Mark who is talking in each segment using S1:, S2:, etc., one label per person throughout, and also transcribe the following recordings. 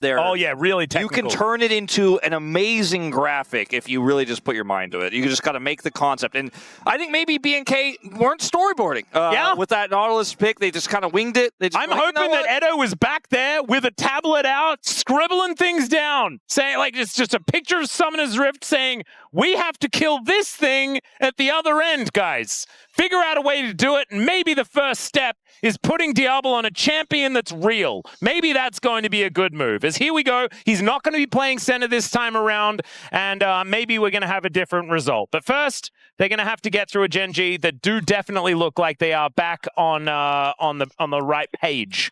S1: there.
S2: Oh yeah, really technical.
S1: You can turn it into an amazing graphic if you really just put your mind to it. You just got to make the concept. And I think maybe BNK weren't storyboarding. With that Nautilus pick, they just kind of winged it.
S2: I'm hoping that Edo was back there with a tablet out, scribbling things down, saying like it's just a picture of Summoner's Rift saying, we have to kill this thing at the other end, guys. Figure out a way to do it, and maybe the first step is putting Diable on a champion that's real. Maybe that's going to be a good move. As here we go, he's not going to be playing center this time around, and maybe we're going to have a different result. But first, they're going to have to get through a Gen.G that do definitely look like they are back on the right page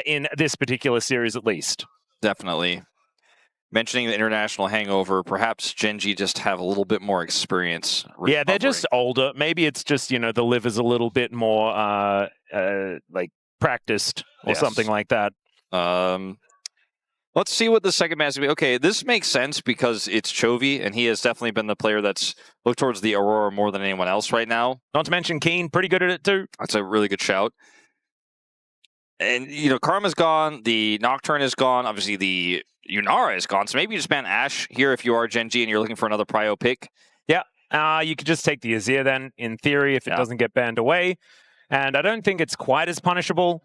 S2: in this particular series, at least.
S1: Definitely. Mentioning the international hangover, perhaps Gen.G just have a little bit more experience.
S2: Yeah, they're just older. Maybe it's just, you know, the liver's a little bit more like practiced or something like that.
S1: Let's see what the second match will be. Okay, this makes sense because it's Chovy, and he has definitely been the player that's looked towards the Aurora more than anyone else right now.
S2: Not to mention Kiin, pretty good at it too.
S1: That's a really good shout. And, you know, Karma's gone, the Nocturne is gone, obviously the Yunara is gone, so maybe you just ban Ashe here if you are Gen.G and you're looking for another prio pick.
S2: Yeah, you could just take the Azir then, in theory, if it doesn't get banned away. And I don't think it's quite as punishable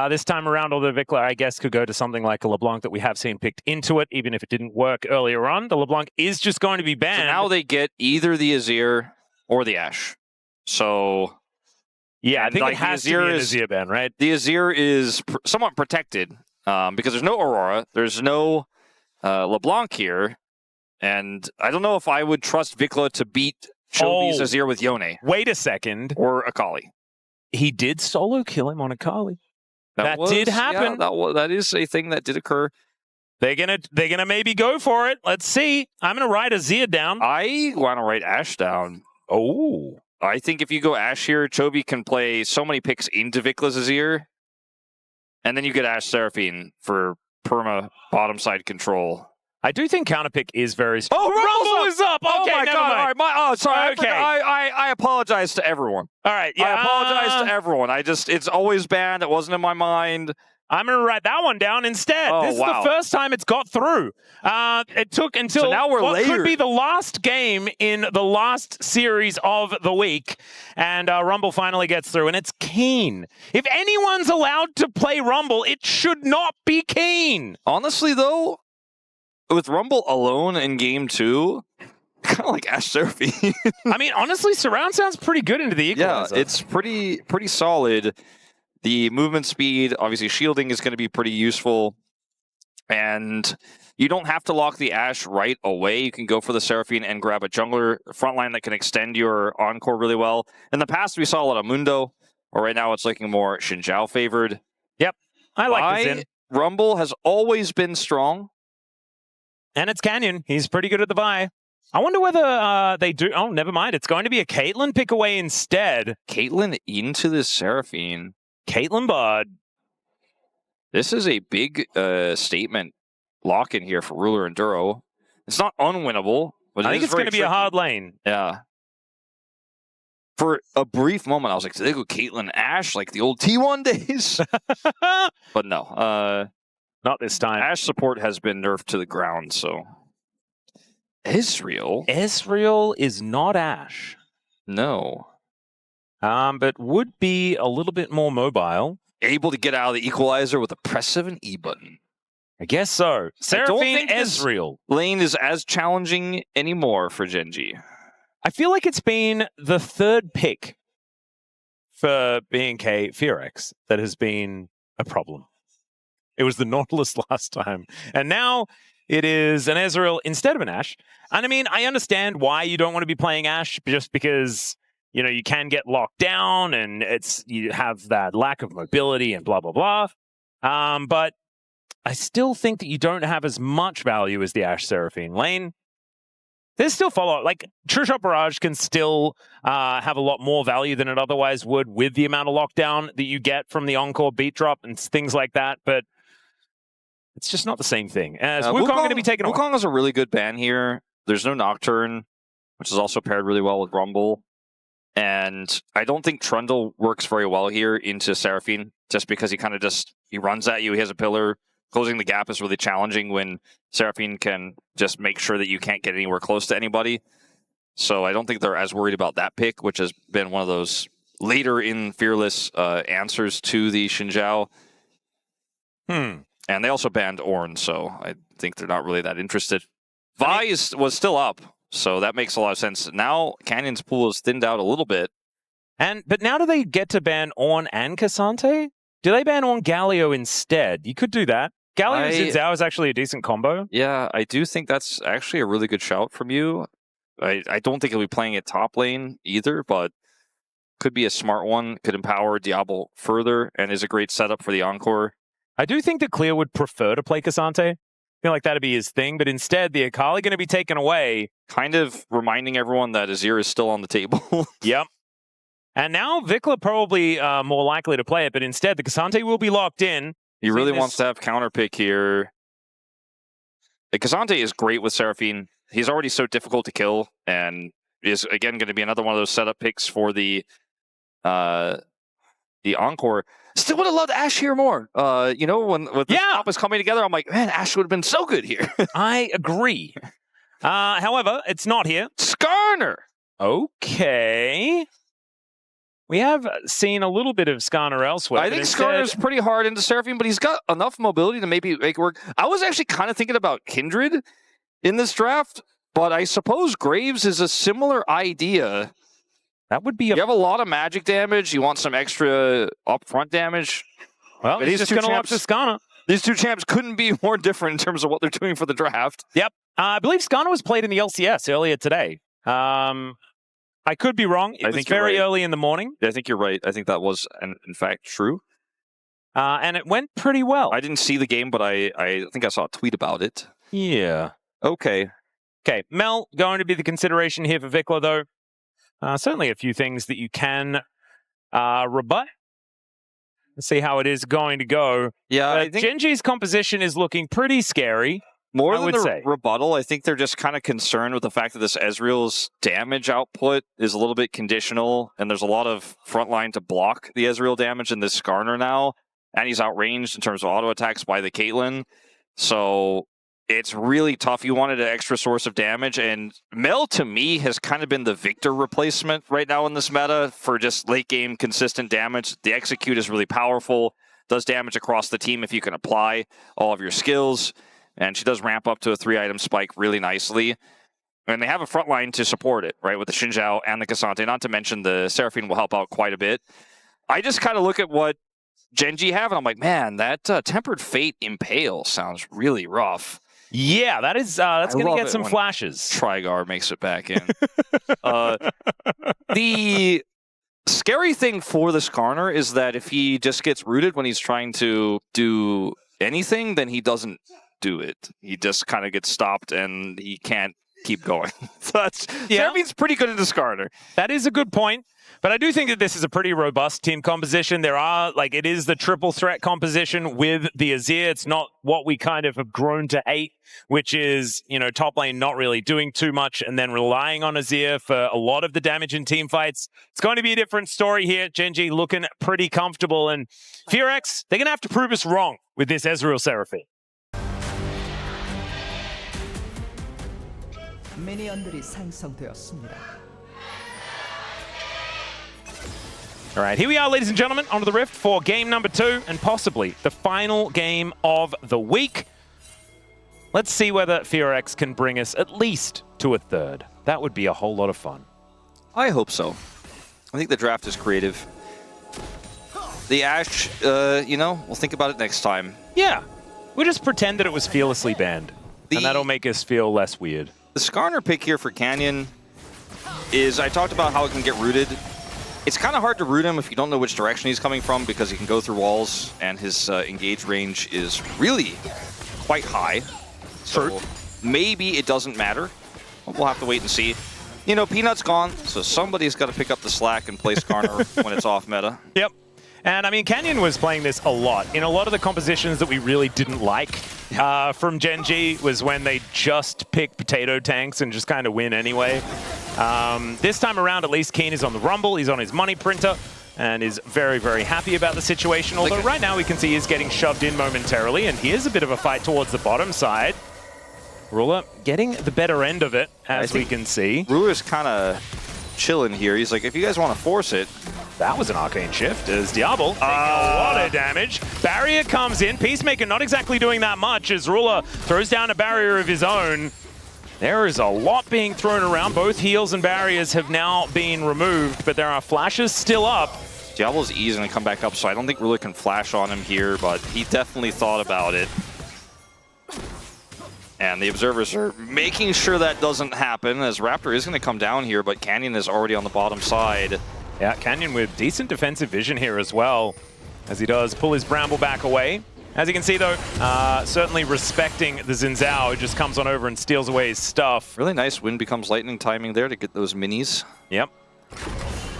S2: this time around, although VicLa, I guess, could go to something like a LeBlanc that we have seen picked into it, even if it didn't work earlier on. The LeBlanc is just going to be banned.
S1: So now they get either the Azir or the Ashe. So...
S2: yeah, I think it has to be an Azir ban, right?
S1: The Azir is somewhat protected because there's no Aurora, there's no LeBlanc here, and I don't know if I would trust VicLa to beat Chovy's Azir with Yone.
S2: Wait a second.
S1: Or Akali.
S2: He did solo kill him on Akali. That did happen.
S1: Yeah, that is a thing that did occur.
S2: They're gonna maybe go for it. Let's see. I'm gonna write Azir down.
S1: I want to write Ashe down.
S2: Oh.
S1: I think if you go Ashe here, Chovy can play so many picks into VicLa's Azir, and then you get Ashe Seraphine for perma bottom side control.
S2: I do think counterpick is very strong.
S1: Oh,
S2: Rumble is up! Okay,
S1: oh my
S2: never
S1: God.
S2: mind.
S1: All right, sorry.
S2: Okay.
S1: I apologize to everyone.
S2: All right, yeah.
S1: I apologize to everyone. It's always banned. It wasn't in my mind.
S2: I'm going to write that one down instead. This is the first time it's got through. It took until
S1: now we're
S2: what
S1: layered.
S2: Could be the last game in the last series of the week. And Rumble finally gets through, and it's Kiin. If anyone's allowed to play Rumble, it should not be Kiin.
S1: Honestly, though, with Rumble alone in game 2, kind of like Ashe Seraphine.
S2: I mean, honestly, Surround sounds pretty good into the Equalizer.
S1: Yeah, it's pretty solid. The movement speed, obviously shielding is going to be pretty useful. And you don't have to lock the Ashe right away. You can go for the Seraphine and grab a jungler frontline that can extend your encore really well. In the past, we saw a lot of Mundo, or right now it's looking more Xin Zhao favored.
S2: Yep, I like this in.
S1: Rumble has always been strong.
S2: And it's Canyon. He's pretty good at the buy. I wonder whether they do... Oh, never mind. It's going to be a Caitlyn pick away instead.
S1: Caitlyn into the Seraphine.
S2: Caitlyn Bud.
S1: This is a big statement lock in here for Ruler and Duro. It's not unwinnable, but
S2: I think it's going to be a hard lane.
S1: Yeah. For a brief moment, I was like, did they go Caitlyn Ashe like the old T1 days? But no.
S2: Not this time.
S1: Ashe support has been nerfed to the ground, so... Ezreal?
S2: Ezreal is not Ashe.
S1: No.
S2: But would be a little bit more mobile.
S1: Able to get out of the Equalizer with a press of an E button.
S2: I guess so. Seraphine, Ezreal.
S1: Lane is as challenging anymore for Gen.G.
S2: I feel like it's been the third pick for BNK FEARX that has been a problem. It was the Nautilus last time. And now it is an Ezreal instead of an Ashe. And I mean, I understand why you don't want to be playing Ashe, just because... you know, you can get locked down and you have that lack of mobility and blah, blah, blah. But I still think that you don't have as much value as the Ashe Seraphine lane. There's still follow-up. Like, True Shot Barrage can still have a lot more value than it otherwise would with the amount of lockdown that you get from the Encore beat drop and things like that. But it's just not the same thing. As Wukong going to be taken away.
S1: Wukong is a really good ban here. There's no Nocturne, which is also paired really well with Rumble. And I don't think Trundle works very well here into Seraphine, just because he kind of he runs at you, he has a pillar, closing the gap is really challenging when Seraphine can just make sure that you can't get anywhere close to anybody. So I don't think they're as worried about that pick, which has been one of those later in Fearless answers to the Xin Zhao. And they also banned Ornn, so I think they're not really that interested. Vi was still up, so that makes a lot of sense. Now Canyon's pool is thinned out a little bit.
S2: But now do they get to ban Ornn and K'Sante? Do they ban Ornn Galio instead? You could do that. Galio Zhao is actually a decent combo.
S1: Yeah, I do think that's actually a really good shout from you. I don't think he'll be playing at top lane either, but could be a smart one. Could empower Diable further and is a great setup for the Encore.
S2: I do think that Clear would prefer to play K'Sante. I feel like that'd be his thing, but instead the Akali going to be taken away.
S1: Kind of reminding everyone that Azir is still on the table.
S2: Yep. And now VicLa probably more likely to play it, but instead the K'Sante will be locked in.
S1: He really wants to have counter pick here. The K'Sante is great with Seraphine. He's already so difficult to kill, and is again going to be another one of those setup picks for the Encore. Still would have loved Ashe here more. You know, when the top was coming together, I'm like, man, Ashe would have been so good here.
S2: I agree. However, it's not here.
S1: Skarner.
S2: Okay. We have seen a little bit of Skarner elsewhere.
S1: I think Skarner's pretty hard into Seraphine, but he's got enough mobility to maybe make it work. I was actually kind of thinking about Kindred in this draft, but I suppose Graves is a similar idea.
S2: That would be
S1: You have a lot of magic damage. You want some extra upfront damage.
S2: Well, he's just going to lock to Skarner.
S1: These two champs couldn't be more different in terms of what they're doing for the draft.
S2: Yep. I believe Skarner was played in the LCS earlier today. I could be wrong. It was very early in the morning.
S1: I think you're right. I think that was, in fact, true.
S2: And it went pretty well.
S1: I didn't see the game, but I think I saw a tweet about it.
S2: Yeah.
S1: Okay.
S2: Okay. Mel, going to be the consideration here for VicLa, though. Certainly a few things that you can rebut. Let's see how it is going to go.
S1: Yeah, I think
S2: Gen.G's composition is looking pretty scary.
S1: More than the rebuttal, I think they're just kind of concerned with the fact that this Ezreal's damage output is a little bit conditional, and there's a lot of front line to block the Ezreal damage in this Skarner now, and he's outranged in terms of auto attacks by the Caitlyn. So it's really tough. You wanted an extra source of damage, and Mel, to me, has kind of been the Victor replacement right now in this meta for just late-game consistent damage. The execute is really powerful, does damage across the team if you can apply all of your skills. And she does ramp up to a 3-item spike really nicely. And they have a front line to support it, right, with the Xin Zhao and the K'Sante. Not to mention the Seraphine will help out quite a bit. I just kind of look at what Gen.G have, and I'm like, man, that Tempered Fate Impale sounds really rough.
S2: Yeah, that's going to get some flashes.
S1: Trigar makes it back in. The scary thing for the Skarner is that if he just gets rooted when he's trying to do anything, then he doesn't do it. He just kind of gets stopped and he can't keep going. So Seraphine's pretty good in the Skarner.
S2: That is a good point. But I do think that this is a pretty robust team composition. There are, it is the triple threat composition with the Azir. It's not what we kind of have grown to hate, which is, top lane not really doing too much and then relying on Azir for a lot of the damage in team fights. It's going to be a different story here. Gen.G looking pretty comfortable. And FEARX, they're going to have to prove us wrong with this Ezreal Seraphine.
S3: 미니언들이 생성되었습니다.
S2: All right, here we are, ladies and gentlemen, onto the Rift for game number 2 and possibly the final game of the week. Let's see whether FEARX can bring us at least to a third. That would be a whole lot of fun.
S1: I hope so. I think the draft is creative. The Ashe, we'll think about it next time.
S2: Yeah, we'll just pretend that it was fearlessly banned, and that'll make us feel less weird.
S1: The Skarner pick here for Canyon is, I talked about how it can get rooted. It's kind of hard to root him if you don't know which direction he's coming from because he can go through walls and his engage range is really quite high. So maybe it doesn't matter. We'll have to wait and see. Peanut's gone, so somebody's got to pick up the slack and play Skarner when it's off meta.
S2: Yep. And I mean, Canyon was playing this a lot. In a lot of the compositions that we really didn't like from Gen.G was when they just pick potato tanks and just kind of win anyway. This time around, at least Kiin is on the Rumble. He's on his money printer. and is very, very happy about the situation. Although right now we can see he's getting shoved in momentarily, and here's a bit of a fight towards the bottom side. Ruler getting the better end of it, as we can see.
S1: Ruler's kind of chilling here. He's like, if you guys want to force it.
S2: That was an arcane shift as Diable taking a lot of damage. Barrier comes in. Peacemaker not exactly doing that much as Ruler throws down a barrier of his own. There is a lot being thrown around. Both heals and barriers have now been removed, but there are flashes still up.
S1: Diable's easy to come back up, so I don't think Ruler can flash on him here, but he definitely thought about it. And the observers are making sure that doesn't happen, as Raptor is going to come down here, but Canyon is already on the bottom side.
S2: Yeah, Canyon with decent defensive vision here as well, as he does pull his Bramble back away. As you can see, though, certainly respecting the Xin Zhao, who just comes on over and steals away his stuff.
S1: Really nice wind becomes lightning timing there to get those minis.
S2: Yep.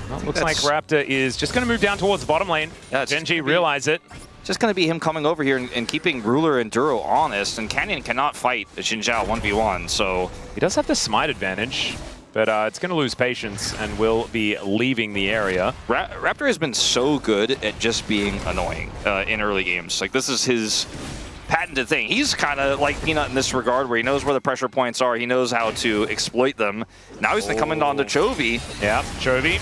S2: Well, looks like Raptor is just going to move down towards the bottom lane.
S1: Yeah,
S2: Gen.G realize it.
S1: Just going to be him coming over here and keeping Ruler and Duro honest, and Canyon cannot fight the Xin Zhao 1v1, so...
S2: He does have the smite advantage, but it's going to lose patience and will be leaving the area.
S1: Raptor has been so good at just being annoying in early games. Like, this is his patented thing. He's kind of like Peanut in this regard, where he knows where the pressure points are, he knows how to exploit them. Now he's going to come into onto Chovy.
S2: Yeah, Chovy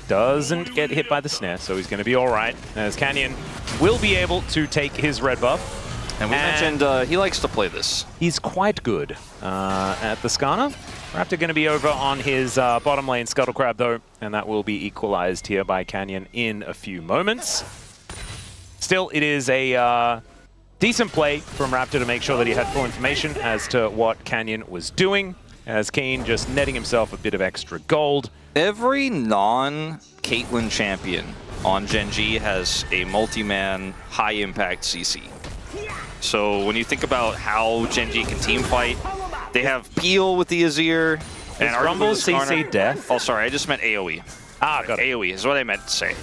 S2: doesn't get hit by the snare, so he's going to be all right, as Canyon will be able to take his red buff.
S1: And we mentioned he likes to play this.
S2: He's quite good at the Skarner. Raptor going to be over on his bottom lane Scuttle Crab, though, and that will be equalized here by Canyon in a few moments. Still, it is a decent play from Raptor to make sure that he had full information as to what Canyon was doing, as Kiin just netting himself a bit of extra gold.
S1: Every non-Caitlyn champion on Gen.G has a multi-man, high-impact CC. So when you think about how Gen.G can team fight, they have Peel with the Azir.
S2: And Rumble CC death?
S1: Oh, sorry, I just meant AoE.
S2: Ah, got it.
S1: AoE is what I meant to say.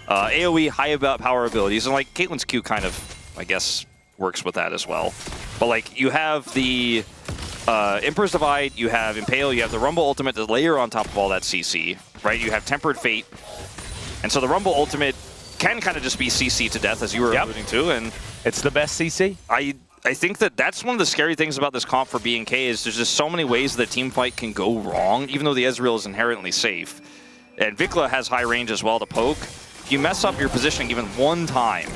S1: AoE, high about power abilities, and like Caitlyn's Q kind of, I guess, works with that as well. But like, you have the Emperor's Divide, you have Impale, you have the Rumble Ultimate to layer on top of all that CC, right? You have Tempered Fate. And so the Rumble Ultimate can kind of just be CC to death, as you were alluding to, and
S2: it's the best CC.
S1: I think that that's one of the scary things about this comp for BNK is there's just so many ways that team fight can go wrong, even though the Ezreal is inherently safe. And VicLa has high range as well to poke. If you mess up your positioning even one time,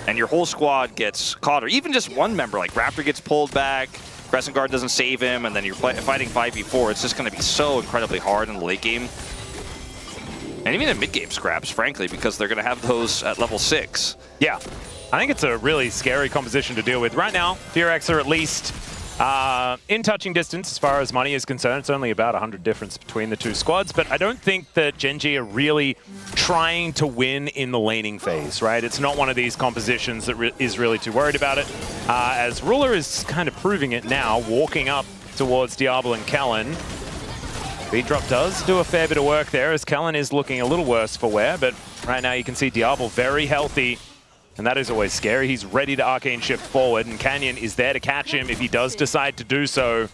S1: and your whole squad gets caught, or even just one member, like Raptor gets pulled back, Crescent Guard doesn't save him, and then you're fighting 5v4, it's just going to be so incredibly hard in the late game. And even in mid-game scraps, frankly, because they're going to have those at level 6.
S2: Yeah, I think it's a really scary composition to deal with. Right now, FEARX are at least in touching distance as far as money is concerned. It's only about 100 difference between the two squads, but I don't think that Gen.G are really trying to win in the laning phase, right? It's not one of these compositions that is really too worried about it. As Ruler is kind of proving it now, walking up towards Diable and Kellin. Beat Drop does do a fair bit of work there, as Kellin is looking a little worse for wear, but right now you can see Diable very healthy, and that is always scary. He's ready to Arcane Shift forward, and Canyon is there to catch him if he does decide to do so.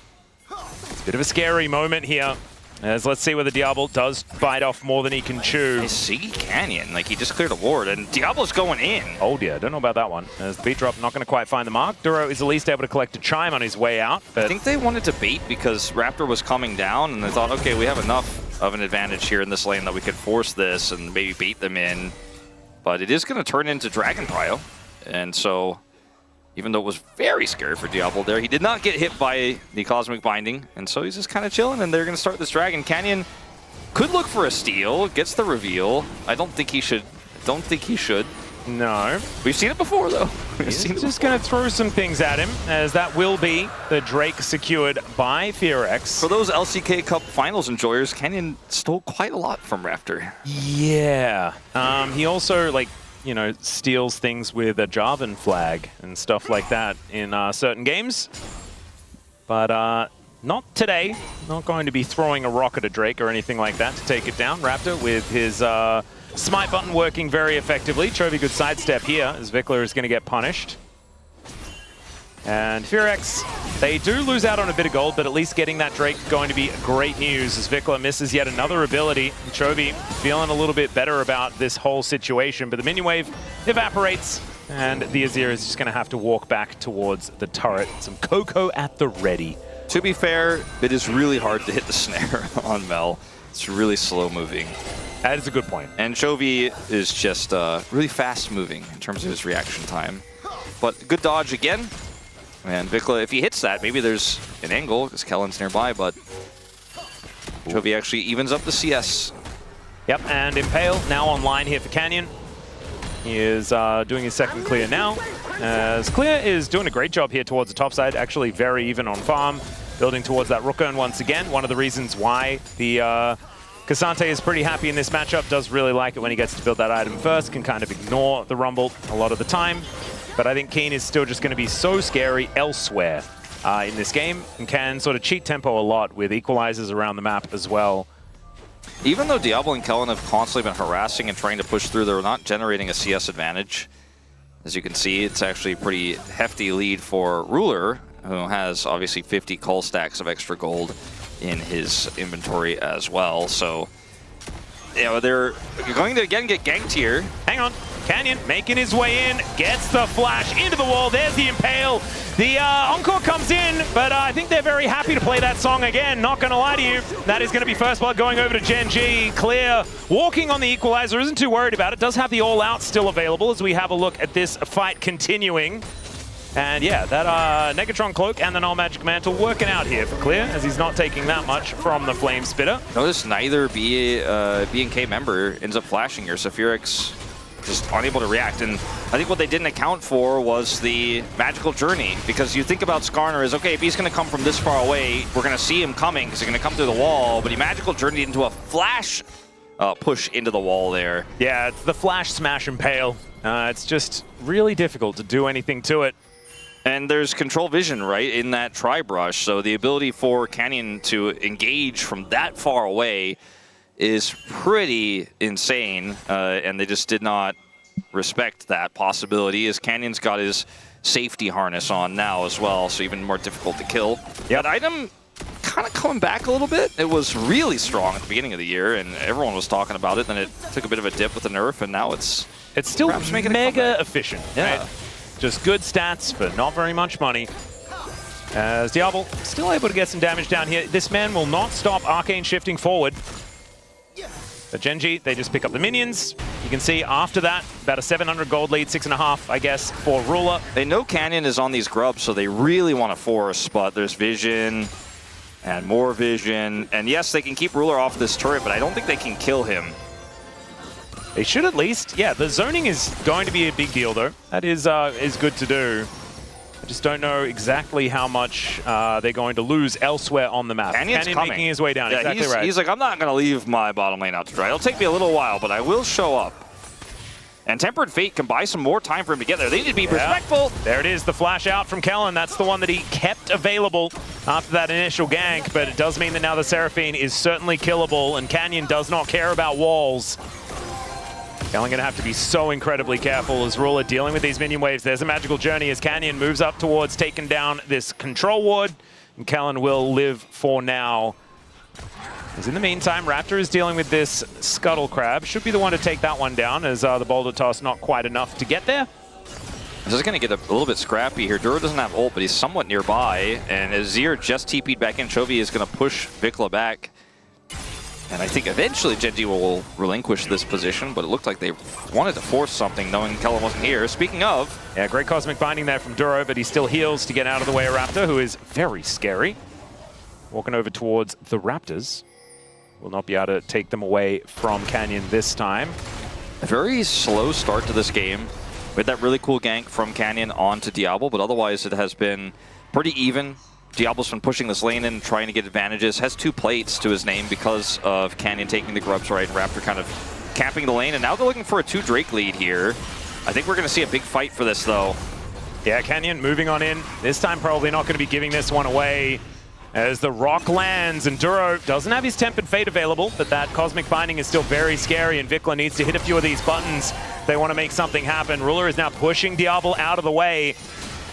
S2: It's a bit of a scary moment here, as let's see whether Diable does bite off more than he can chew.
S1: I see Canyon, like he just cleared a ward, and Diable's going in.
S2: Oh dear, don't know about that one. As the Beat Drop not going to quite find the mark. Duro is at least able to collect a Chime on his way out. But
S1: I think they wanted to bait because Raptor was coming down, and they thought, okay, we have enough of an advantage here in this lane that we could force this and maybe bait them in. But it is going to turn into Dragon Prio, and so even though it was very scary for Diable there, he did not get hit by the Cosmic Binding, and so he's just kind of chilling, and they're going to start this Dragon. Canyon could look for a steal, gets the reveal. I don't think he should.
S2: No.
S1: We've seen it before, though.
S2: He's just going to throw some things at him, as that will be the Drake secured by FEARX.
S1: For those LCK Cup Finals enjoyers, Canyon stole quite a lot from Raptor.
S2: Yeah. He also, like, you know, steals things with a Jarvan flag and stuff like that in certain games. But not today. Not going to be throwing a rock at a Drake or anything like that to take it down. Raptor with his smite button working very effectively. Chovy good sidestep here, as VicLa is going to get punished. And FEARX, they do lose out on a bit of gold, but at least getting that Drake going to be great news as VicLa misses yet another ability. Chovy feeling a little bit better about this whole situation, but the minion wave evaporates, and the Azir is just going to have to walk back towards the turret. Some Coco at the ready.
S1: To be fair, it is really hard to hit the snare on Mel. It's really slow moving.
S2: That is a good point.
S1: And Chovy is just really fast moving in terms of his reaction time. But good dodge again. And VicLa, if he hits that, maybe there's an angle because Kellin's nearby, but Chovy actually evens up the CS.
S2: Yep, and Impale now online here for Canyon. He is doing his second clear now. As Clear is doing a great job here towards the top side, actually very even on farm, building towards that Rook Urn once again. One of the reasons why the Cassante is pretty happy in this matchup, does really like it when he gets to build that item first, can kind of ignore the Rumble a lot of the time. But I think Kiin is still just going to be so scary elsewhere in this game and can sort of cheat tempo a lot with equalizers around the map as well.
S1: Even though Diable and Kellin have constantly been harassing and trying to push through, they're not generating a CS advantage. As you can see, it's actually a pretty hefty lead for Ruler, who has obviously 50 cull stacks of extra gold in his inventory as well. So, you know, they're going to again get ganked here.
S2: Hang on. Canyon making his way in, gets the flash into the wall. There's the Impale. The Encore comes in, but I think they're very happy to play that song again. Not going to lie to you. That is going to be first blood going over to Gen.G. Clear, walking on the equalizer, isn't too worried about it. Does have the all-out still available as we have a look at this fight continuing. And yeah, that Negatron Cloak and the Null Magic Mantle working out here for Clear, as he's not taking that much from the Flame Spitter.
S1: Notice neither BNK member ends up flashing here, so FEARX just unable to react. And I think what they didn't account for was the magical journey, because you think about Skarner as, okay, if he's going to come from this far away, we're going to see him coming because he's going to come through the wall, but he magical journeyed into a flash push into the wall there.
S2: Yeah, it's the flash smash Impale. It's just really difficult to do anything to it.
S1: And there's control vision, right, in that tri-brush, so the ability for Canyon to engage from that far away is pretty insane, and they just did not respect that possibility, as Canyon's got his safety harness on now as well, so even more difficult to kill. Yeah, that item kind of coming back a little bit. It was really strong at the beginning of the year, and everyone was talking about it, then it took a bit of a dip with the nerf, and now it's
S2: still mega efficient.
S1: Yeah.
S2: Right? Just good stats for not very much money. As Diable still able to get some damage down here. This man will not stop Arcane shifting forward. But Gen.G, they just pick up the minions. You can see after that, about a 700 gold lead, 6.5, I guess, for Ruler.
S1: They know Canyon is on these grubs, so they really want to force, but there's vision and more vision. And yes, they can keep Ruler off this turret, but I don't think they can kill him.
S2: They should at least. Yeah, the zoning is going to be a big deal, though. That is good to do. I just don't know exactly how much they're going to lose elsewhere on the map.
S1: Canyon
S2: making his way down,
S1: yeah,
S2: exactly right.
S1: He's like, I'm not going to leave my bottom lane out to dry. It'll take me a little while, but I will show up. And Tempered Fate can buy some more time for him to get there. They need to be respectful.
S2: There it is, the flash out from Kellin. That's the one that he kept available after that initial gank, but it does mean that now the Seraphine is certainly killable, and Canyon does not care about walls. Kellin going to have to be so incredibly careful as Ruler dealing with these minion waves. There's a magical journey as Canyon moves up towards taking down this control ward, and Kellin will live for now. As in the meantime, Raptor is dealing with this Scuttle Crab. Should be the one to take that one down, as the Boulder Toss not quite enough to get there.
S1: This is going to get a little bit scrappy here. Duro doesn't have ult, but he's somewhat nearby, and Azir just TP'd back in. Chovy is going to push VicLa back. And I think eventually Gen.G will relinquish this position, but it looked like they wanted to force something knowing Kellin wasn't here. Speaking of...
S2: Yeah, great Cosmic Binding there from Duro, but he still heals to get out of the way of Raptor, who is very scary. Walking over towards the Raptors. Will not be able to take them away from Canyon this time.
S1: A very slow start to this game. We had that really cool gank from Canyon onto Diable, but otherwise it has been pretty even. Diable's been pushing this lane in, trying to get advantages. Has 2 plates to his name because of Canyon taking the grubs right. Raptor kind of capping the lane, and now they're looking for a 2 Drake lead here. I think we're going to see a big fight for this, though.
S2: Yeah, Canyon moving on in. This time probably not going to be giving this one away as the rock lands, and Duro doesn't have his Tempered Fate available, but that Cosmic Binding is still very scary, and VicLa needs to hit a few of these buttons. They want to make something happen. Ruler is now pushing Diable out of the way.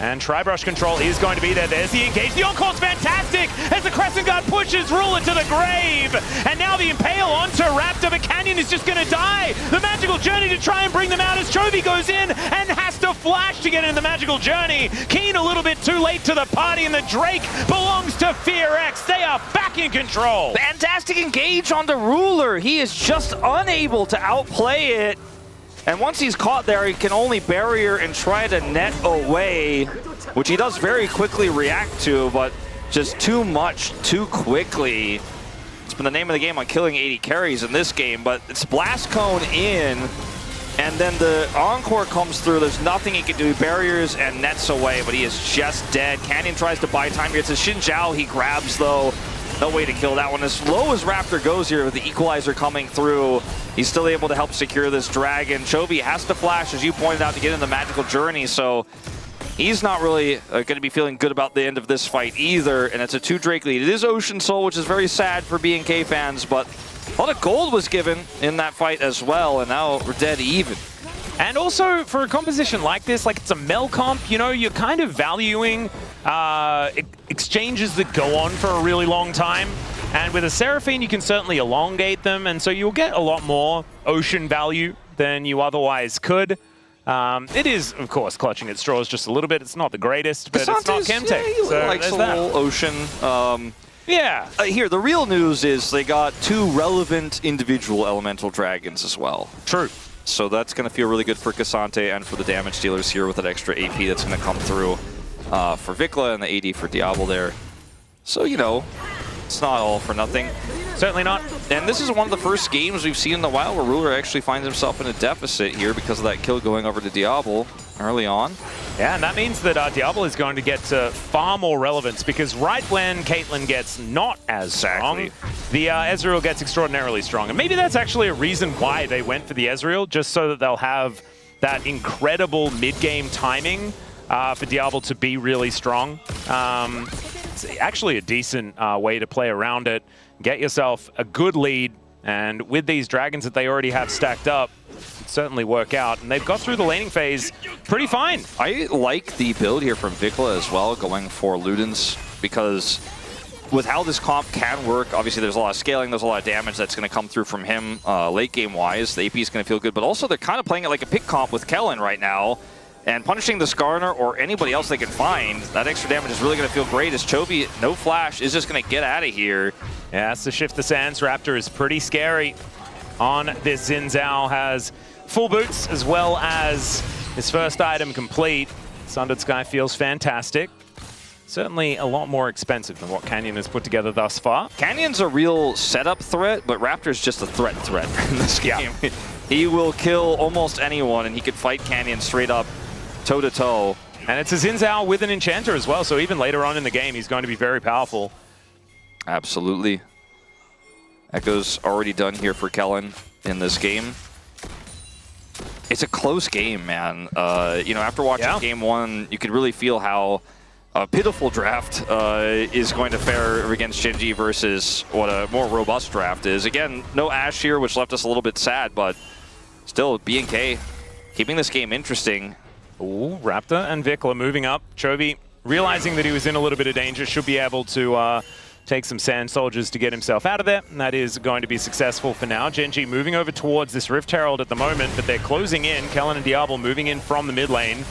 S2: And Tribrush control is going to be there. There's the engage. The Encore's fantastic as the Crescent Guard pushes Ruler to the grave. And now the Impale onto Raptor, but Canyon is just going to die. The Magical Journey to try and bring them out as Chovy goes in and has to flash to get into the Magical Journey. Kiin a little bit too late to the party, and the Drake belongs to FEARX. They are back in control.
S1: Fantastic engage on the Ruler. He is just unable to outplay it. And once he's caught there, he can only barrier and try to net away, which he does very quickly react to, but just too much, too quickly. It's been the name of the game on killing 80 carries in this game, but it's Blast Cone in, and then the Encore comes through. There's nothing he can do. He barriers and nets away, but he is just dead. Canyon tries to buy time here. It's a Zhao he grabs, though. No way to kill that one. As low as Raptor goes here with the Equalizer coming through, he's still able to help secure this Dragon. Chovy has to flash, as you pointed out, to get in the Magical Journey, so he's not really going to be feeling good about the end of this fight either, and it's a 2 Drake lead. It is Ocean Soul, which is very sad for BNK fans, but a lot of gold was given in that fight as well, and now we're dead even.
S2: And also, for a composition like this, like it's a Mel comp, you know, you're kind of valuing exchanges that go on for a really long time. And with a Seraphine, you can certainly elongate them, and so you'll get a lot more ocean value than you otherwise could. It is, of course, clutching at straws just a little bit. It's not the greatest, but it's not Chemtech.
S1: Yeah, he
S2: so
S1: likes a little ocean.
S2: Yeah.
S1: Here, the real news is they got 2 relevant individual elemental dragons as well.
S2: True.
S1: So that's going to feel really good for Cassante and for the damage dealers here with that extra AP that's going to come through for VicLa and the AD for Diable there. So, you know, it's not all for nothing.
S2: Certainly not.
S1: And this is one of the first games we've seen in a while where Ruler actually finds himself in a deficit here because of that kill going over to Diable early on.
S2: Yeah, and that means that Diable is going to get far more relevance, because right when Caitlyn gets not as strong, the Ezreal gets extraordinarily strong. And maybe that's actually a reason why they went for the Ezreal, just so that they'll have that incredible mid-game timing for Diable to be really strong. It's actually a decent way to play around it. Get yourself a good lead, and with these dragons that they already have stacked up, certainly work out, and they've got through the laning phase pretty fine.
S1: I like the build here from VicLa as well, going for Ludens, because with how this comp can work, obviously there's a lot of scaling, there's a lot of damage that's going to come through from him late game wise. The AP is going to feel good, but also they're kind of playing it like a pick comp with Kellin right now, and punishing the Skarner or anybody else they can find. That extra damage is really going to feel great, as Chovy, no flash, is just going to get out of here.
S2: Yeah, that's to shift the sands. Raptor is pretty scary on this. Zhao has full boots as well as his first item complete. Sundered Sky feels fantastic. Certainly a lot more expensive than what Canyon has put together thus far.
S1: Canyon's a real setup threat, but Raptor's just a threat in this game. Yeah. He will kill almost anyone, and he could fight Canyon straight up toe-to-toe.
S2: And it's a Zhao with an Enchanter as well, so even later on in the game, he's going to be very powerful.
S1: Absolutely. Echo's already done here for Kellin in this game. It's a close game, man. You know, after watching game 1, you could really feel how a pitiful draft is going to fare against Gen.G versus what a more robust draft is. Again, no Ashe here, which left us a little bit sad, but still, BNK keeping this game interesting.
S2: Ooh, Raptor and VicLa moving up. Chovy, realizing that he was in a little bit of danger, should be able to take some Sand Soldiers to get himself out of there, and that is going to be successful for now. Gen.G moving over towards this Rift Herald at the moment, but they're closing in. Kellin and Diable moving in from the mid lane.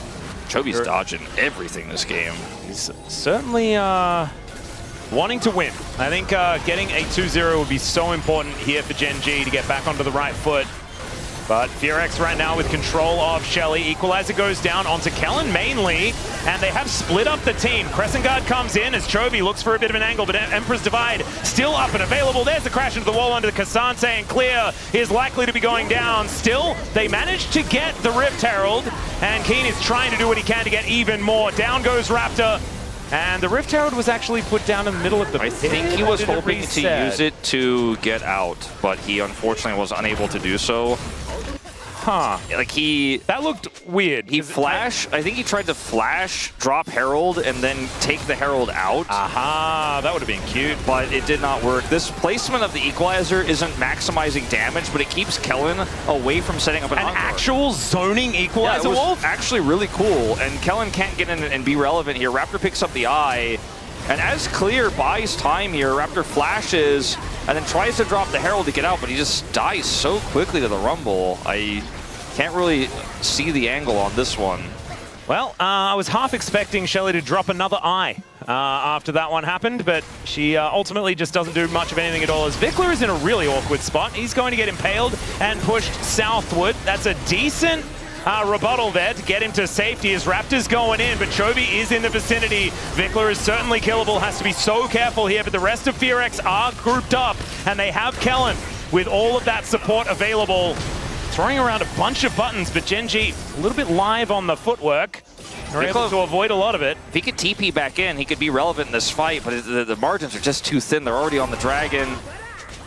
S1: Chovy's dodging everything this game.
S2: He's certainly wanting to win. I think getting a 2-0 would be so important here for Gen.G to get back onto the right foot. But FEARX right now with control of Shelly. Equalizer goes down onto Kellin mainly, and they have split up the team. Crescent Guard comes in as Chovy looks for a bit of an angle, but Emperor's Divide still up and available. There's the crash into the wall under the Cassante, and Clear is likely to be going down. Still, they managed to get the Rift Herald, and Kiin is trying to do what he can to get even more. Down goes Raptor. And the Rift Herald was actually put down in the middle of the pit.
S1: I think he was hoping to use it to get out, but he unfortunately was unable to do so.
S2: Huh.
S1: Like
S2: That looked weird.
S1: He I think he tried to flash, drop Herald, and then take the Herald out.
S2: Aha, that would have been cute.
S1: But it did not work. This placement of the Equalizer isn't maximizing damage, but it keeps Kellin away from setting up an encore.
S2: Actual zoning Equalizer
S1: wolf? Actually really cool, and Kellin can't get in and be relevant here. Raptor picks up the eye, and as Clear buys time here, Raptor flashes, and then tries to drop the Herald to get out, but he just dies so quickly to the Rumble. I can't really see the angle on this one.
S2: Well, I was half expecting Shelly to drop another eye after that one happened, but she ultimately just doesn't do much of anything at all, as VicLa is in a really awkward spot. He's going to get impaled and pushed southward. That's a decent rebuttal there to get him to safety as Raptor's going in, but Chovy is in the vicinity. VicLa is certainly killable, has to be so careful here, but the rest of FEARX are grouped up, and they have Kellin with all of that support available. Throwing around a bunch of buttons, but Gen.G a little bit live on the footwork. They're able to avoid a lot of it.
S1: If he could TP back in, he could be relevant in this fight, but the margins are just too thin. They're already on the Dragon.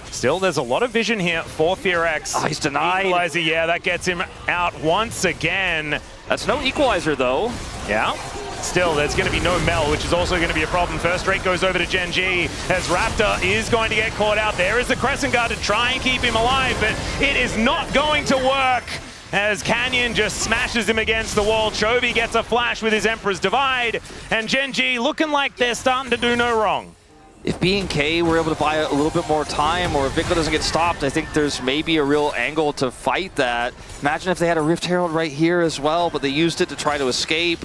S2: Still, there's a lot of vision here for FEARX.
S1: Oh, he's denied.
S2: Equalizer, yeah, that gets him out once again.
S1: That's no Equalizer, though.
S2: Yeah. Still, there's going to be no Mel, which is also going to be a problem. First rate goes over to Gen.G as Raptor is going to get caught out. There is the Crescent Guard to try and keep him alive, but it is not going to work as Canyon just smashes him against the wall. Chovy gets a flash with his Emperor's Divide, and Gen.G looking like they're starting to do no wrong.
S1: If BNK were able to buy a little bit more time, or if VicLa doesn't get stopped, I think there's maybe a real angle to fight that. Imagine if they had a Rift Herald right here as well, but they used it to try to escape.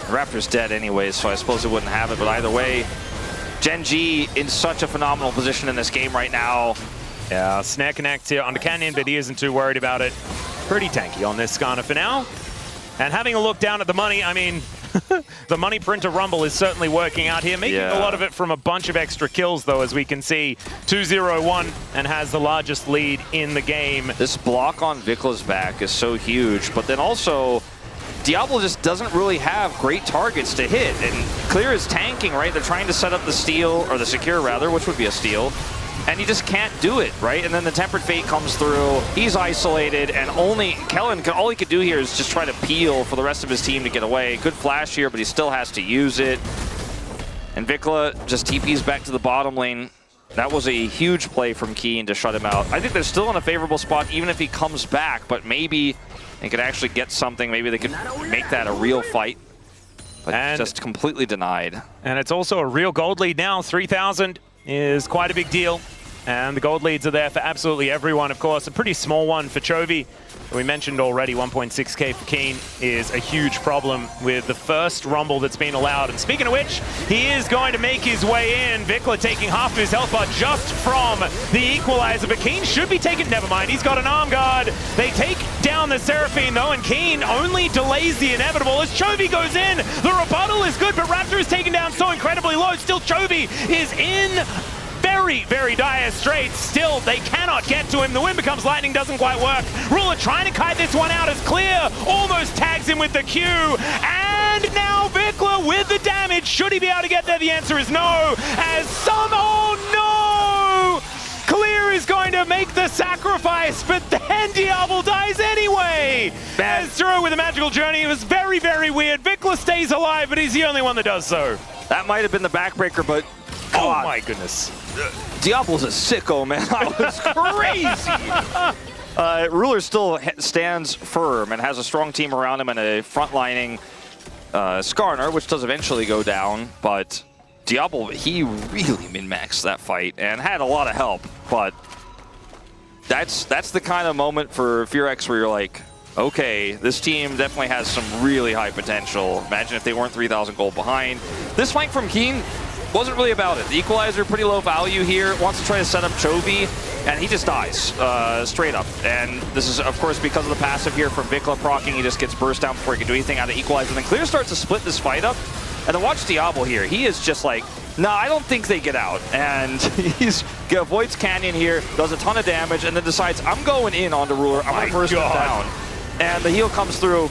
S1: Raptor's dead anyways, so I suppose it wouldn't have it, but either way, Gen.G in such a phenomenal position in this game right now.
S2: Yeah, snare connects here onto Canyon, but he isn't too worried about it. Pretty tanky on this Skarner for now. And having a look down at the money, I mean, the money printer Rumble is certainly working out here, making a lot of it from a bunch of extra kills, though, as we can see. 2-0-1 and has the largest lead in the game.
S1: This block on VicLa's back is so huge, but then also Diable just doesn't really have great targets to hit, and Clear is tanking, right? They're trying to set up the steal, or the secure rather, which would be a steal, and he just can't do it, right? And then the Tempered Fate comes through, he's isolated, and only Kellin, all he could do here is just try to peel for the rest of his team to get away. Good flash here, but he still has to use it. And VicLa just TPs back to the bottom lane. That was a huge play from Kiin to shut him out. I think they're still in a favorable spot, even if he comes back, but maybe they could actually get something. Maybe they could make that a real fight. But just completely denied.
S2: And it's also a real gold lead now. 3,000 is quite a big deal. And the gold leads are there for absolutely everyone, of course. A pretty small one for Chovy. We mentioned already 1.6k for Kiin is a huge problem with the first Rumble that's been allowed. And speaking of which, he is going to make his way in. VicLa taking half of his health bar just from the Equalizer. But Kiin should be taken, never mind, he's got an arm guard. They take down the Seraphine though, and Kiin only delays the inevitable as Chovy goes in. The rebuttal is good, but Raptor is taken down so incredibly low. Still Chovy is in very, very dire straits. Still, they cannot get to him. The wind becomes lightning, doesn't quite work. Ruler trying to kite this one out as Clear almost tags him with the Q. And now VicLa with the damage. Should he be able to get there? The answer is no. As oh no! Clear is going to make the sacrifice, but then Diable dies anyway. As Duro with a magical journey, it was very, very weird. VicLa stays alive, but he's the only one that does so.
S1: That might have been the backbreaker, but
S2: oh my goodness.
S1: Diable's a sicko, man. That was crazy. Ruler still stands firm and has a strong team around him and a frontlining Skarner, which does eventually go down. But Diable, he really min-maxed that fight and had a lot of help. But that's the kind of moment for FEARX where you're like, okay, this team definitely has some really high potential. Imagine if they weren't 3,000 gold behind. This fight from Kiin wasn't really about it. The Equalizer, pretty low value here, wants to try to set up Chovy, and he just dies, straight up. And this is, of course, because of the passive here from VicLa proccing. He just gets burst down before he can do anything out of Equalizer. And then Clear starts to split this fight up. And then watch Diable here. He is just like, no, I don't think they get out. And he avoids Canyon here, does a ton of damage, and then decides, I'm going in onto Ruler. I'm going to burst him down. And the heal comes through,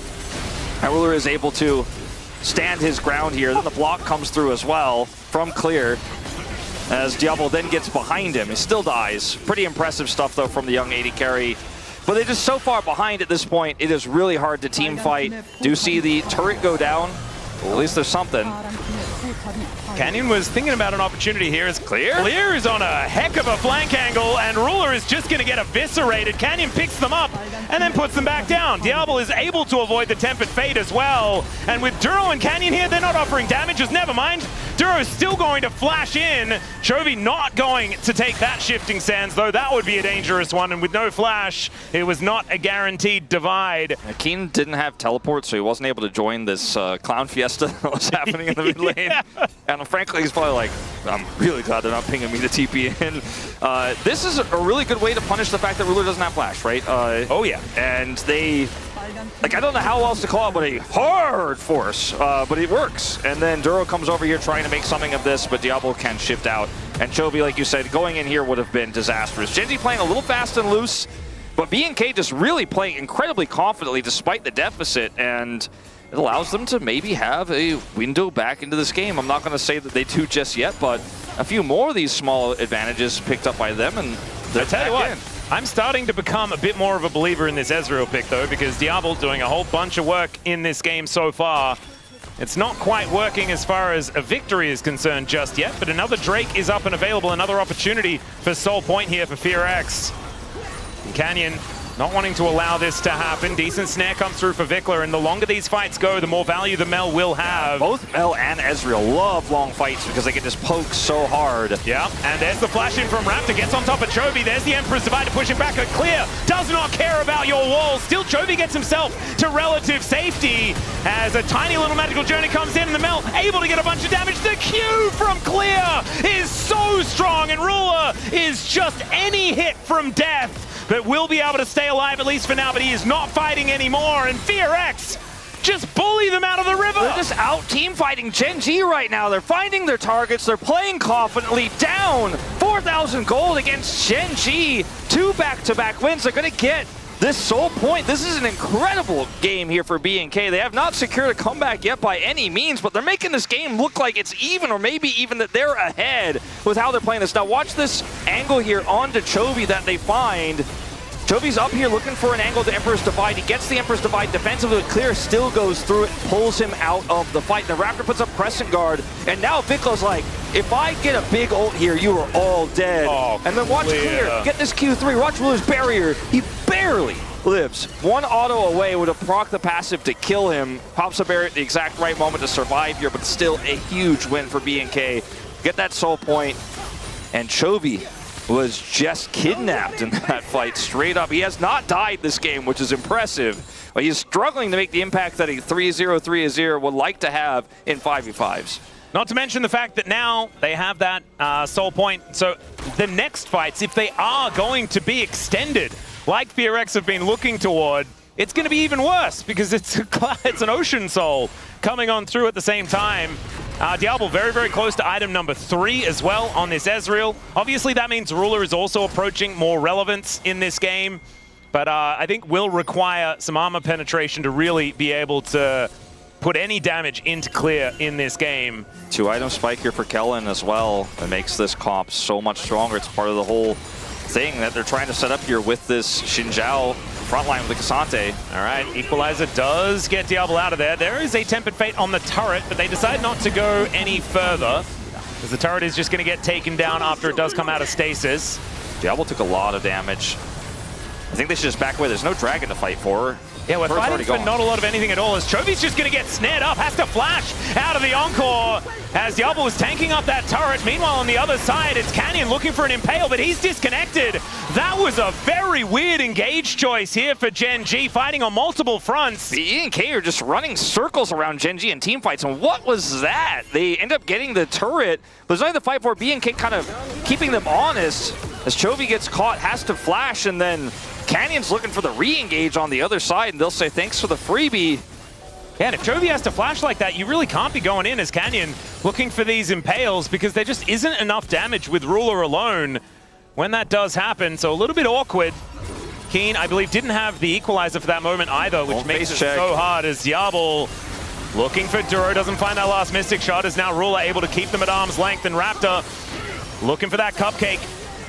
S1: and Ruler is able to stand his ground here. Then the block comes through as well from Clear, as Diable then gets behind him. He still dies. Pretty impressive stuff, though, from the young AD carry. but they're just so far behind at this point, it is really hard to team fight. Do see the turret go down? Well, at least there's something.
S2: Canyon was thinking about an opportunity here. As Clear is on a heck of a flank angle, and Ruler is just going to get eviscerated. Canyon picks them up and then puts them back down. Diable is able to avoid the Tempered Fate as well. And with Duro and Canyon here, they're not offering damages. Never mind. Duro is still going to flash in. Chovy not going to take that Shifting Sands, though that would be a dangerous one. And with no flash, it was not a guaranteed divide.
S1: Kiin didn't have teleport, so he wasn't able to join this clown fiesta that was happening in the mid lane.
S2: Yeah.
S1: And frankly, he's probably like, I'm really glad they're not pinging me to TP in. This is a really good way to punish the fact that Ruler doesn't have flash, right?
S2: Oh yeah.
S1: And they, like, I don't know how else to call it, but a hard force, but it works. And then Duro comes over here trying to make something of this, but Diable can shift out. And Chovy, like you said, going in here would have been disastrous. Gen.G playing a little fast and loose, but BNK just really playing incredibly confidently despite the deficit, and it allows them to maybe have a window back into this game. I'm not going to say that they do just yet, but a few more of these small advantages picked up by them, and they're
S2: I tell you what,
S1: in.
S2: I'm starting to become a bit more of a believer in this Ezreal pick, though, because Diable doing a whole bunch of work in this game so far. It's not quite working as far as a victory is concerned just yet, but another Drake is up and available, another opportunity for Soul Point here for FEARX. And Canyon not wanting to allow this to happen. Decent snare comes through for VicLa, and the longer these fights go, the more value the Mel will have.
S1: Both Mel and Ezreal love long fights because they can just poke so hard.
S2: Yeah, and there's the flash in from Raptor, gets on top of Chovy. There's the Emperor's Divide to push him back. Clear does not care about your walls. Still, Chovy gets himself to relative safety as a tiny little magical journey comes in, and the Mel able to get a bunch of damage. The Q from Clear is so strong, and Ruler is just any hit from death, but will be able to stay alive at least for now, but he is not fighting anymore, and FEARX just bully them out of the river.
S1: They're just out team fighting Gen.G right now. They're finding their targets. They're playing confidently. Down 4,000 gold against Gen.G. 2 back-to-back wins. They're going to get this Soul Point. This is an incredible game here for BNK. They have not secured a comeback yet by any means, but they're making this game look like it's even, or maybe even that they're ahead with how they're playing this. Now watch this angle here onto Chovy that they find. Chovy's up here looking for an angle to Emperor's Divide. He gets the Emperor's Divide defensively. Clear still goes through it, pulls him out of the fight. The Raptor puts up Crescent Guard, and now VicLa's like, if I get a big ult here, you are all dead.
S2: Oh,
S1: and then watch Clear get this Q3. Watch Ruler's barrier. He barely lives. One auto away would have procced the passive to kill him. Pops a barrier at the exact right moment to survive here, but still a huge win for BNK. Get that Soul Point, and Chovy was just kidnapped in that fight straight up. He has not died this game, which is impressive, but he's struggling to make the impact that a 3-0, 3-0 would like to have in 5v5s.
S2: Not to mention the fact that now they have that Soul Point, so the next fights, if they are going to be extended, like FEARX have been looking toward, it's going to be even worse because it's an Ocean Soul coming on through at the same time. Diable very, very close to item number 3 as well on this Ezreal. Obviously, that means Ruler is also approaching more relevance in this game, but I think will require some armor penetration to really be able to put any damage into Clear in this game.
S1: 2-item spike here for Kellin as well. It makes this comp so much stronger. It's part of the whole thing that they're trying to set up here with this Zhao frontline with the Cassante.
S2: All right, Equalizer does get Diable out of there. There is a Tempered Fate on the turret, but they decide not to go any further, because the turret is just going to get taken down after it does come out of stasis.
S1: Diable took a lot of damage. I think they should just back away. There's no dragon to fight for.
S2: Yeah, we're fighting for not a lot of anything at all, as Chovy's just going to get snared up, has to flash out of the Encore as Diable was tanking up that turret. Meanwhile, on the other side, it's Canyon looking for an Impale, but he's disconnected. That was a very weird engage choice here for Gen.G, fighting on multiple fronts.
S1: The BNK are just running circles around Gen.G in team fights, and what was that? They end up getting the turret, but there's only the fight for BNK kind of keeping them honest, as Chovy gets caught, has to flash, and then Canyon's looking for the re-engage on the other side, and they'll say thanks for the freebie.
S2: Yeah, and if Chovy has to flash like that, you really can't be going in as Canyon looking for these Impales, because there just isn't enough damage with Ruler alone when that does happen, so a little bit awkward. Kiin, I believe, didn't have the Equalizer for that moment either, which makes it so hard as Diable looking for Duro, doesn't find that last Mystic Shot, as now Ruler able to keep them at arm's length, and Raptor looking for that cupcake.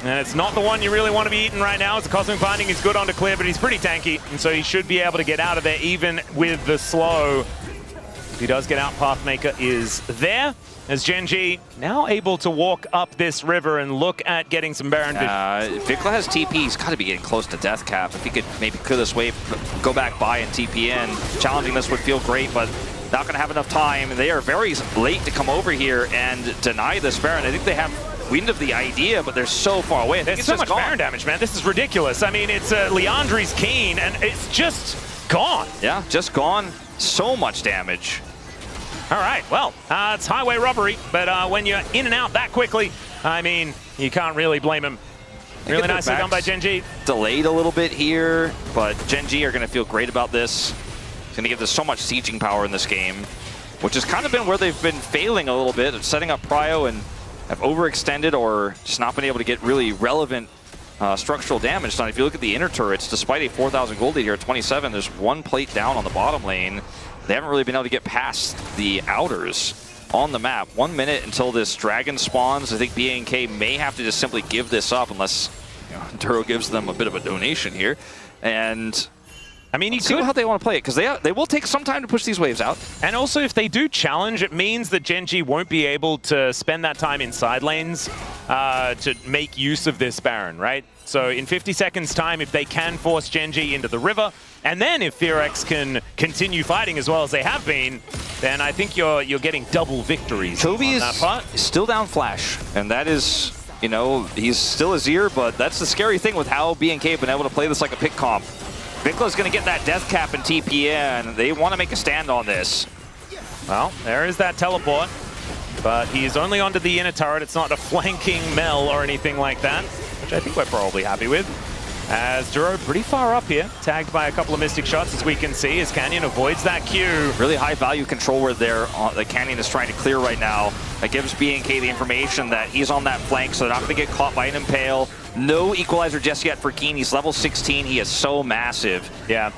S2: And it's not the one you really want to be eating right now. As the Cosmic Binding is good onto Clear, but he's pretty tanky. And so he should be able to get out of there even with the slow. If he does get out, Pathmaker is there. As Gen.G now able to walk up this river and look at getting some Baron vision.
S1: VicLa has TP. He's got to be getting close to death cap. If he could maybe clear this wave, go back by and TP in. Challenging this would feel great, but not going to have enough time. They are very late to come over here and deny this Baron. I think they have wind of the idea, but they're so far away.
S2: There's so much Baron damage, man. This is ridiculous. I mean, it's Leandri's Kiin, and it's just gone.
S1: Yeah, just gone. So much damage.
S2: All right, well, it's highway robbery, but when you're in and out that quickly, I mean, you can't really blame him. Really nicely done by Gen.G.
S1: Delayed a little bit here, but Gen.G are going to feel great about this. It's going to give this so much sieging power in this game, which has kind of been where they've been failing a little bit of setting up prio and have overextended or just not been able to get really relevant structural damage done. If you look at the inner turrets, despite a 4,000 gold lead here at 27, there's one plate down on the bottom lane. They haven't really been able to get past the outers on the map. 1 minute until this dragon spawns. I think BNK may have to just simply give this up unless Duro gives them a bit of a donation here. And
S2: I mean, you
S1: see how they want to play it, because they will take some time to push these waves out.
S2: And also, if they do challenge, it means that Gen.G won't be able to spend that time in side lanes to make use of this Baron, right? So in 50 seconds time, if they can force Gen.G into the river, and then if FEARX can continue fighting as well as they have been, then I think you're getting double victories.
S1: Chovy is still down Flash, and that is, you know, he's still Azir, but that's the scary thing with how BNK have been able to play this like a pick comp. VicLa's going to get that death cap and TPN. They want to make a stand on this.
S2: Well, there is that teleport, but he's only onto the inner turret. It's not a flanking Mel or anything like that, which I think we're probably happy with. As Duro pretty far up here, tagged by a couple of Mystic shots, as we can see, as Canyon avoids that Q.
S1: Really high value controller there that Canyon is trying to clear right now. That gives BNK the information that he's on that flank, so they're not going to get caught by an Impale. No equalizer just yet for Kiin. He's level 16. He is so massive.
S2: Yeah.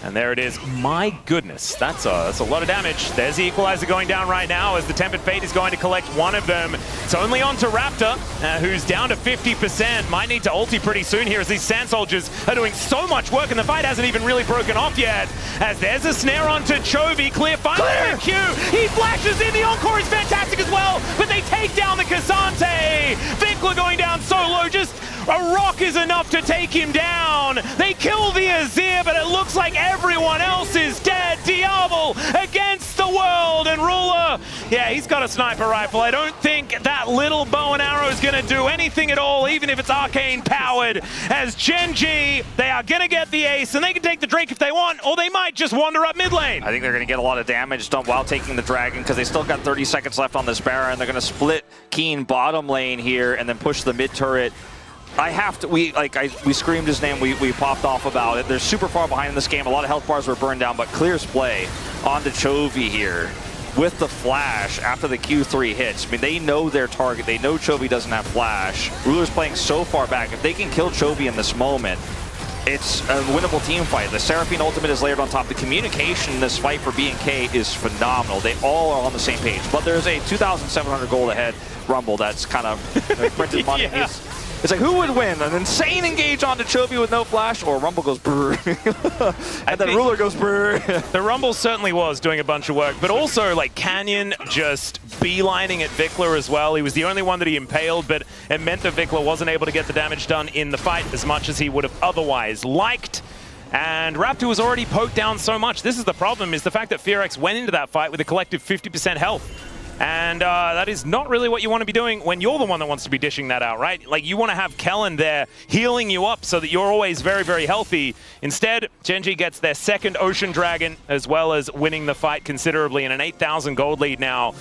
S2: And there it is. My goodness, that's a lot of damage. There's the equalizer going down right now as the Tempered Fate is going to collect one of them. It's only on to Raptor, who's down to 50%. Might need to ulti pretty soon here as these Sand Soldiers are doing so much work and the fight hasn't even really broken off yet. As there's a snare onto Chovy. Clear finally Q. He flashes in. The Encore is fantastic as well, but they take down the Cassante. VicLa going down solo. Just a rock is enough to take him down. They kill the Azir, but it looks like everyone else is dead. Diable against the world, and Ruler, yeah, he's got a sniper rifle. I don't think that little bow and arrow is going to do anything at all, even if it's arcane powered. As Gen.G, they are going to get the ace, and they can take the Drake if they want, or they might just wander up mid lane.
S1: I think they're going to get a lot of damage done while taking the Dragon, because they still got 30 seconds left on this Baron. They're going to split Kiin bottom lane here and then push the mid turret. I have to, we screamed his name, we popped off about it. They're super far behind in this game. A lot of health bars were burned down, but Clear's play onto Chovy here with the flash after the Q3 hits. I mean, they know their target. They know Chovy doesn't have flash. Ruler's playing so far back. If they can kill Chovy in this moment, it's a winnable team fight. The Seraphine ultimate is layered on top. The communication in this fight for BNK is phenomenal. They all are on the same page, but there's a 2,700 gold ahead Rumble that's kind of printed money.
S2: Yeah.
S1: It's like, who would win? An insane engage onto Chovy with no flash, or Rumble goes brrr. And then Ruler goes brrr.
S2: The Rumble certainly was doing a bunch of work, but also like Canyon just beelining at VicLa as well. He was the only one that he impaled, but it meant that VicLa wasn't able to get the damage done in the fight as much as he would have otherwise liked. And Raptor was already poked down so much. This is the problem, is the fact that FEARX went into that fight with a collective 50% health. And that is not really what you want to be doing when you're the one that wants to be dishing that out, right? Like, you want to have Kellin there healing you up so that you're always very, very healthy. Instead, Gen.G gets their second Ocean Dragon, as well as winning the fight considerably in an 8,000 gold lead now.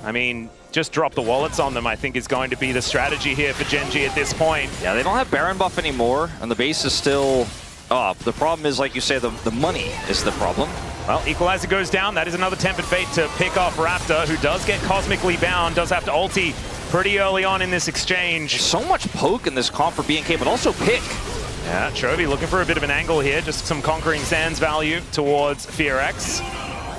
S2: I mean, just drop the wallets on them, I think, is going to be the strategy here for Gen.G at this point.
S1: Yeah, they don't have Baron buff anymore, and the base is still up. The problem is, like you say, the money is the problem.
S2: Well, Equalizer goes down. That is another Tempered Fate to pick off Raptor, who does get cosmically bound, does have to ulti pretty early on in this exchange.
S1: There's so much poke in this comp for BNK, but also pick.
S2: Yeah, Chovy looking for a bit of an angle here, just some Conquering Sands value towards FEARX.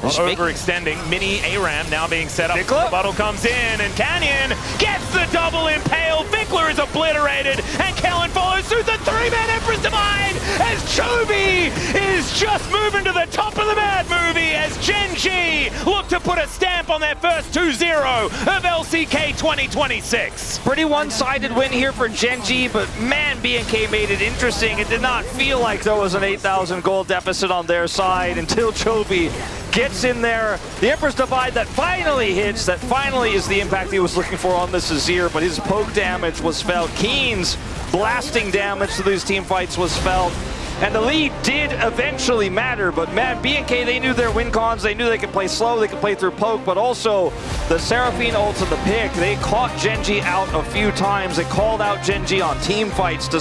S2: overextending. Mini ARAM now being set up.
S1: VicLa.
S2: Rebuttal comes in, and Canyon gets the double impale. VicLa is obliterated, and Kellin follows through the three-man Empress Divine as Chovy is just moving to the top of the mad movie as Gen.G look to put a stamp on their first 2-0 of LCK 2026.
S1: Pretty one-sided win here for Gen.G, but man, BNK made it interesting. It did not feel like there was an 8,000 gold deficit on their side until Chovy gets in there. The Empress Divide that finally hits, that finally is the impact he was looking for on this Azir, but his poke damage was felt. Kiin's blasting damage to these team fights was felt. And the lead did eventually matter, but man, BNK, they knew their win cons. They knew they could play slow, they could play through poke, but also the Seraphine ult and the pick, they caught Gen.G out a few times. They called out Gen.G on team fights to